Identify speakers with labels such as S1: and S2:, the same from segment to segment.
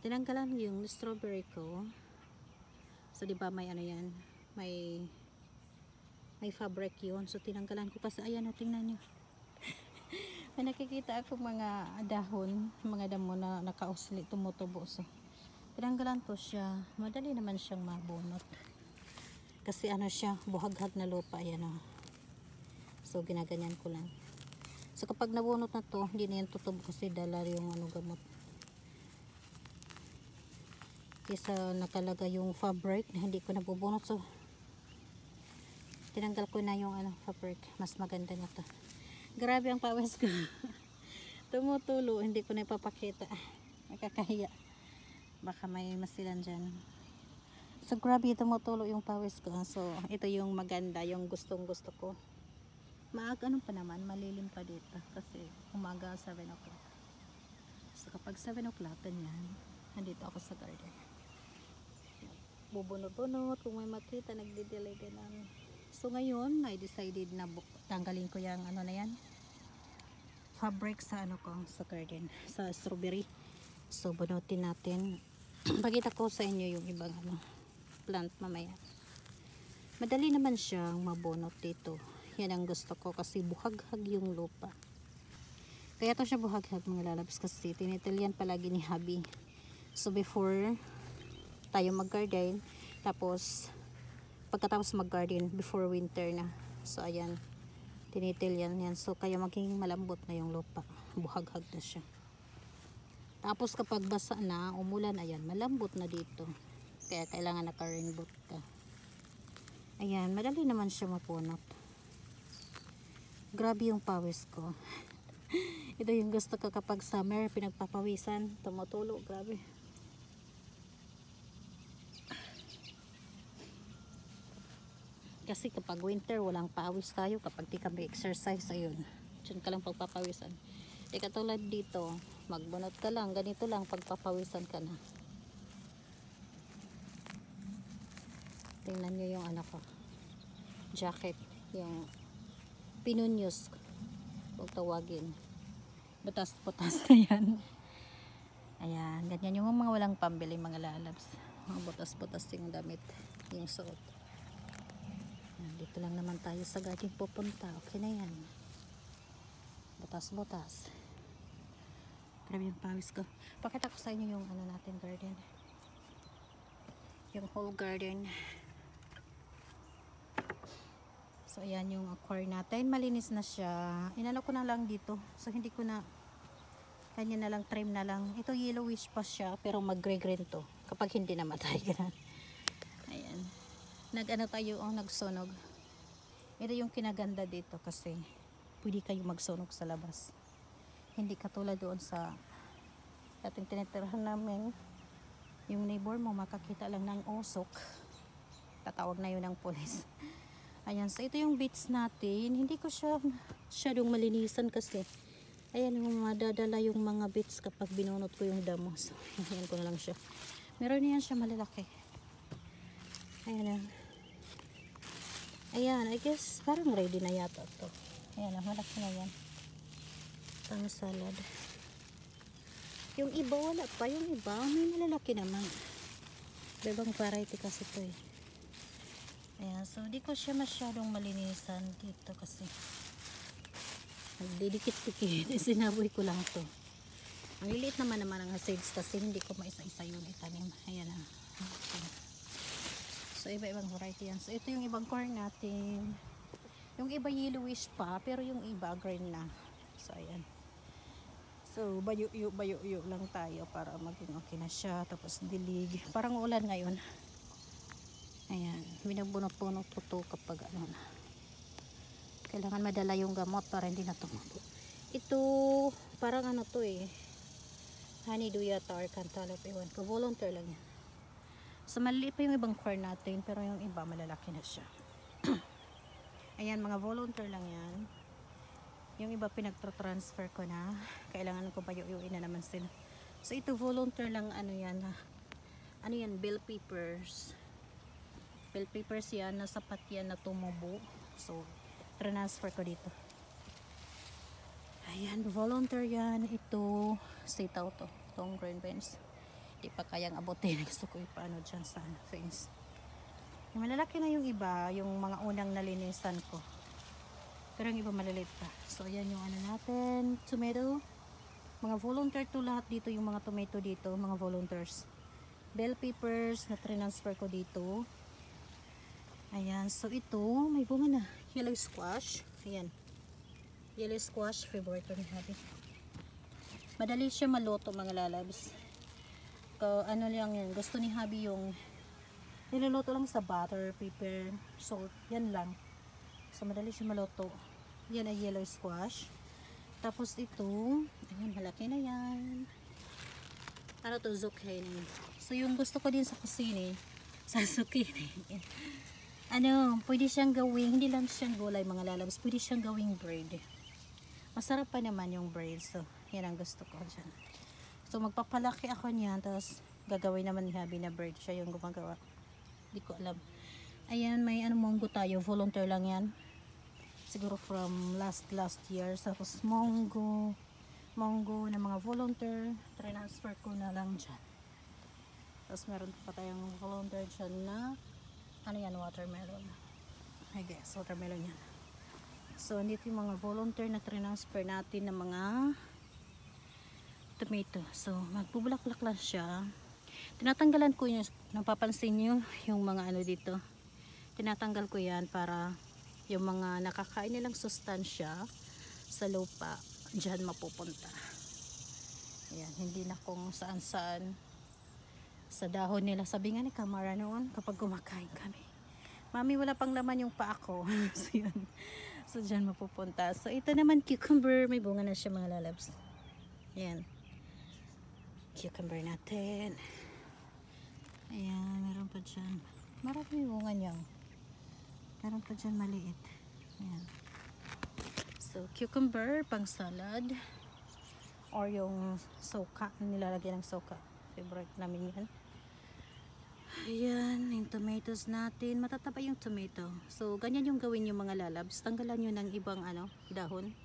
S1: tinanggalan yung strawberry ko. So, di ba may ano yan? May fabric yun. So, tinanggalan ko kasi, ayan o, tingnan nyo. May nakikita ako mga dahon, mga damo na nakausli, tumutubo. So, tinanggalan ko siya. Madali naman siyang mabunot. Kasi ano siya, buhaghag na lupa. Ayan o. So, ginaganyan ko lang. So, kapag nabunot na to, hindi na yan tutubo kasi dala yung ano gamot. Kesa nakalagay yung fabric na hindi ko nabubunot. So, tinanggal ko na yung ano, fabric. Mas maganda na to. Grabe ang pawis ko. Tumutulo. Hindi ko na ipapakita. Nakakahiya. Baka may masilan dyan. So, grabe tumutulo yung pawis ko. So, ito yung maganda. Yung gustong gusto ko. Ano pa naman. Malilim pa dito. Kasi umaga 7 o'clock. So, kapag 7 o'clock, ganyan. Nandito ako sa garden. Bubunot-bunot. Kung may makita, nagdidelay ganun. So ngayon, I decided na tanggalin ko yung ano na yan. Fabric sa ano ko, sa garden. Sa strawberry. So bunutin natin. Pakita ko sa inyo yung ibang ano, plant mamaya. Madali naman siyang mabunot dito. Yan ang gusto ko kasi buhaghag yung lupa. Kaya to siya buhaghag mga lalabs kasi tinitil yan palagi ni hubby. So before tayo mag-garden, tapos pagkatapos mag-garden before winter na. So ayan, tinitil yan. So kaya maging malambot na yung lupa. Buhaghag na siya. Tapos kapag basa na, umulan, ayan, malambot na dito. Kaya kailangan naka-rainbow ka. Ayan, madali naman siya mapunot. Grabe yung pawis ko. Ito yung gusto ko kapag summer, pinagpapawisan, tumutulo, grabe. Kasi kapag winter, walang pawis tayo. Kapag di ka may exercise, ayun. Diyan ka lang pagpapawisan. Di katulad dito, magbunot ka lang. Ganito lang, pagpapawisan ka na. Tingnan nyo yung ano ko. Jacket. Yung pinunyos. Huwag tawagin. Butas-butas na yan. Ayan. Ganyan yung mga walang pambili, mga lalabs. Mga butas-butas yung damit. Yung suot. Dito lang naman tayo sa garden pupunta. Okay na yan. Butas-butas. Grabe yung pawis ko. Pakita ko sa inyo yung ano natin garden. Yung whole garden. So ayan yung aquar natin. Malinis na siya. Inano ko na lang dito. So hindi ko na kanya na lang trim na lang. Ito yellowish pa siya pero mag-green to. Kapag hindi namatay. Ayan. Nag-ano tayo nagsunog. Ito yung kinaganda dito kasi pwede kayo magsunog sa labas. Hindi katulad doon sa ating tinitirahan namin. Yung neighbor mo makakita lang ng usok. Tatawag na yun ng pulis. Ayan, so ito yung beets natin. Hindi ko siya masyadong malinisan kasi ayan yung madadala yung mga beets kapag binunot ko yung damo. So, ayan ko na lang siya. Meron yan siya malalaki. Ayan. Ayan, I guess parang ready na yata to. Ayan, malaki na yan. Pang salad. Yung iba wala pa. Yung iba may malalaki naman. Ibang variety kasi to eh. Ayan, so di ko siya masyadong malinisan dito kasi nagdidikit-dikit. Sinaboy ko lang to. Ang liliit naman ang seeds kasi hindi ko maisa-isa yung itanim. Ayan na. Okay. So, iba-ibang variety yan. So, ito yung ibang corn natin. Yung iba yellowish pa, pero yung iba green na. So, ayan. So, bayo-yo lang tayo para maging okay na siya. Tapos, dilig. Parang ulan ngayon. Ayan. Binabunot-bunot ko to kapag ano na. Kailangan madala yung gamot para hindi na tumubo. Ito, parang ano to eh. Honeydew yata or cantaloupe. Ewan ko. Volunteer lang yan. So, maliit pa yung ibang corn natin, pero yung iba malalaki na siya. Ayan, mga volunteer lang yan. Yung iba pinagtra-transfer ko na. Kailangan ko pa yung na naman sila. So, ito volunteer lang, ano yan, ano yan, bell peppers. Bell peppers yan, nasapat yan na tumubo. So, transfer ko dito. Ayan, volunteer yan. Ito, sitaw to. Itong green beans. Di pa kayang abutin. Gusto ko ipaano dyan sa fence. Yung malalaki na yung iba, yung mga unang nalinisan ko. Pero yung iba maliliit pa. So ayan yung ano natin, tomato. Mga volunteer to lahat dito, yung mga tomato dito, mga volunteers. Bell peppers na transfer ko dito. Ayan, so ito may bunga na. Yellow squash. Ayan. Yellow squash, favorite ko ni Habi. Madali siya maluto mga lalabs. Ano lang yan, gusto ni Habi yung niluluto lang sa butter, pepper, salt, yan lang. So madali siya maluto. Yan ay yellow squash. Tapos ito, ayun, malaki na yan. Ano to, zucchini. So yung gusto ko din sa kusini, sa zucchini. Ano, pwede siyang gawing, hindi lang siyang gulay mga lalabs, pwede siyang gawing bread. Masarap pa naman yung bread. So yan ang gusto ko dyan. So magpapalaki ako niyan, tapos gagawin naman ni Habi na bread siya yung gumagawa. Hindi ko alam. Ayan, may ano monggo tayo, volunteer lang yan. Siguro from last year. Tapos monggo na mga volunteer, transfer ko na lang dyan. Tapos meron pa tayong volunteer dyan na ano yan, watermelon. I guess, watermelon yan. So, dito yung mga volunteer na transfer natin ng mga tomato. So, magbubulak-bulak lang siya. Tinatanggalan ko yun, napapansin nyo yung mga ano dito. Tinatanggal ko yan para yung mga nakakain nilang sustansya sa lupa, dyan mapupunta. Ayan, hindi na kung saan-saan sa dahon nila. Sabi nga ni Kamara noon, kapag kumakain kami, Mami, wala pang laman yung paa ko. So, yun. So, dyan mapupunta. So, ito naman cucumber. May bunga na siya mga lalabs. Ayan. Cucumber natin. Ayan, meron pa dyan. Marami bunga niya. Meron pa dyan maliit. Ayan. So, cucumber, pang salad. Or yung soka. Nilalagyan ng soka. Favorite namin yan. Ayan, yung tomatoes natin. Matataba yung tomato. So, ganyan yung gawin yung mga lalabs. Tanggalan nyo ng ibang ano, dahon.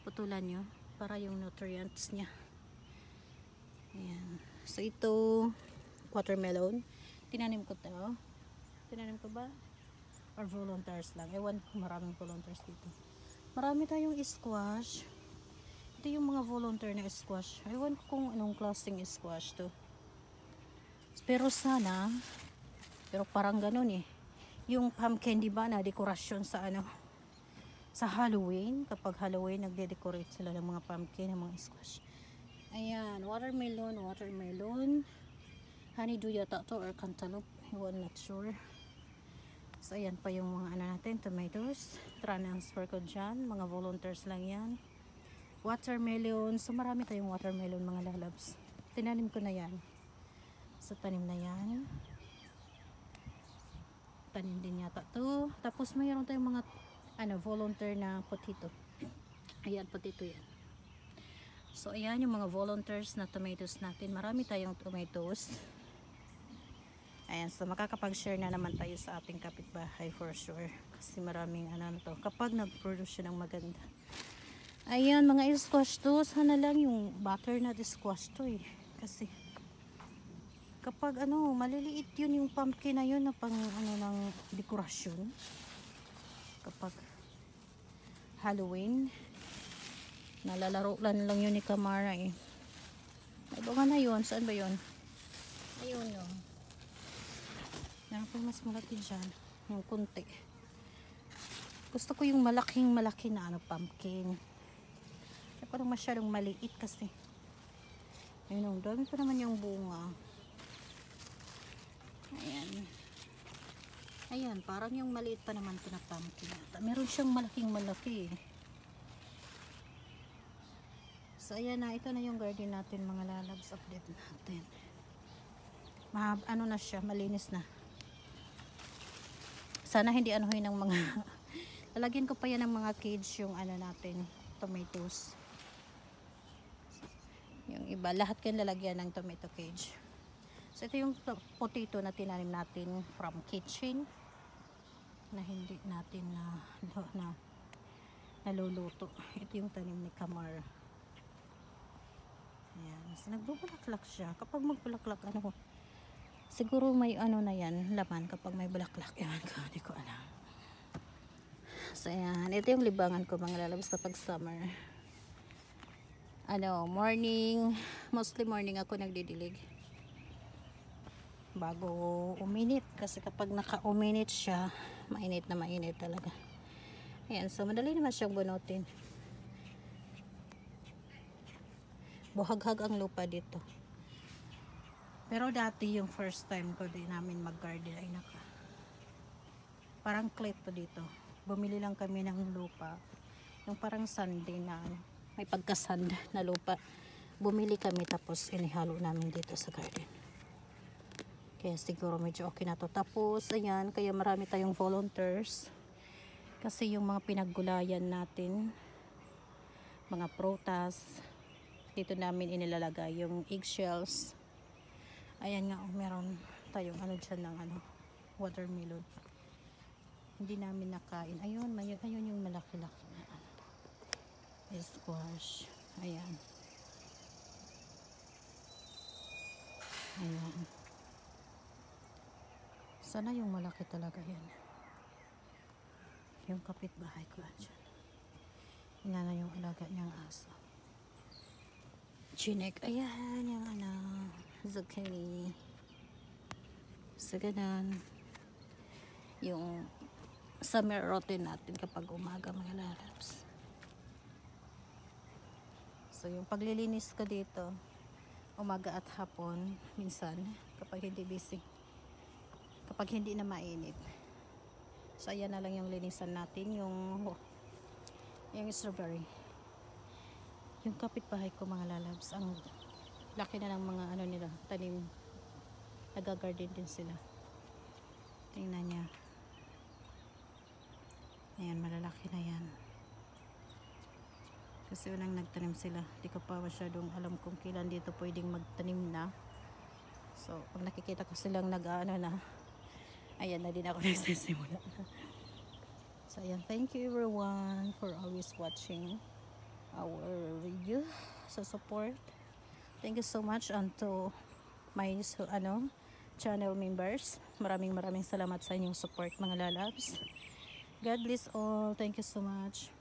S1: Putulan nyo para yung nutrients niya. Ayan. So, ito, watermelon. Tinanim ko to. Tinanim ko ba? Or volunteers lang. Ewan ko, maraming volunteers dito. Marami tayong squash. Ito yung mga volunteer na squash. Ewan ko kung anong klaseng squash to. Pero sana, pero parang ganun eh. Yung pumpkin, di ba, na dekorasyon sa ano, sa Halloween. Kapag Halloween, nagde-decorate sila ng mga pumpkin, ng mga squash. Ayan, watermelon. Honeydew yata to or cantaloupe. I'm not sure. So, ayan pa yung mga ano natin, tomatoes. Transfer ko dyan. Mga volunteers lang yan. Watermelon. So, marami tayong watermelon mga lalabs. Tinanim ko na yan. So, tanim na yan. Tanim din yata to. Tapos, mayroon tayong mga volunteer na potato. Ayan, potato yan. So, ayan yung mga volunteers na tomatoes natin. Marami tayong tomatoes. Ayan, so makakapag-share na naman tayo sa ating kapitbahay for sure. Kasi maraming ano to. Kapag nag-produce siya ng maganda. Ayan, mga squash to. Sana lang yung butternut squash to eh. Kasi kapag maliliit yun yung pumpkin na yun na pang ng dekorasyon. Kapag Halloween. Nalalaro lang yun ni Kamara eh. Ay, baka na yun. Saan ba yun? Ayun no. Meron pa mas malaki dyan. Yung kunti. Gusto ko yung malaki na pumpkin. Kaya parang masyadong maliit kasi. Ayun, dami pa naman yung bunga. Ayan. Ayan, parang yung maliit pa naman ito na pumpkin. Meron siyang malaki. So, ayan na. Ito na yung garden natin, mga lalabs. Update natin. Ano na siya, malinis na. Sana hindi anuhin ng mga lalagyan ko pa yan ng mga cage yung natin, tomatoes. Yung iba, lahat kayo lalagyan ng tomato cage. So, ito yung potato na tinanim natin from kitchen na hindi natin na naluluto. Ito yung tanim ni Kamar. Ayan. So, nagbubulaklak siya. Kapag magbulaklak, ano, siguro may ano na yan, laman kapag may bulaklak. Ewan ko, hindi ko alam. So, ayan. Ito yung libangan ko mga lalabas kapag summer. Ano, morning, mostly morning ako nagdidilig. Bago uminit. Kasi kapag naka-uminit siya, mainit na mainit talaga. Ayan. So, madali naman siyang bunutin. Buhaghag ang lupa dito. Pero dati yung first time ko din namin mag-garden ay parang cliff to dito. Bumili lang kami ng lupa. Yung parang sand din na ano, may pagka-sand na lupa. Bumili kami tapos inihalo namin dito sa garden. Kaya siguro medyo okay na to. Tapos ayan, kaya marami tayong volunteers. Kasi yung mga pinaggulayan natin, mga prutas, dito namin inilalagay yung eggshells. Ayan nga, meron tayong ano dyan ng ano, watermelon. Hindi namin nakain. Ayun, ayun yung malaki-laki na ano, squash. Ayan. Ayan. Sana yung malaki talaga yan. Yung kapitbahay ko dyan. Inana yung alaga niyang aso. Chinek. Ayan, yung ano, zucchini. So, ganun. Yung summer routine natin kapag umaga mga lalabs. So, yung paglilinis ko dito, umaga at hapon, minsan, kapag hindi busy. Kapag hindi na mainit. So, ayan na lang yung linisan natin, yung strawberry. Yung kapitbahay ko mga lalabs, ang laki na ng mga ano nila, tanim. Nag-garden din sila. Tingnan niya. Ayan, malalaki na yan. Kasi unang nagtanim sila. Di ko pa masyadong alam kung kailan dito pwedeng magtanim na. So, pag nakikita ko silang nag-ano na, ayan na din ako nagsisimula. So, ayan. Thank you everyone for always watching our video sa support. Thank you so much and to my channel members. Maraming salamat sa inyong support mga lalabs. God bless all. Thank you so much.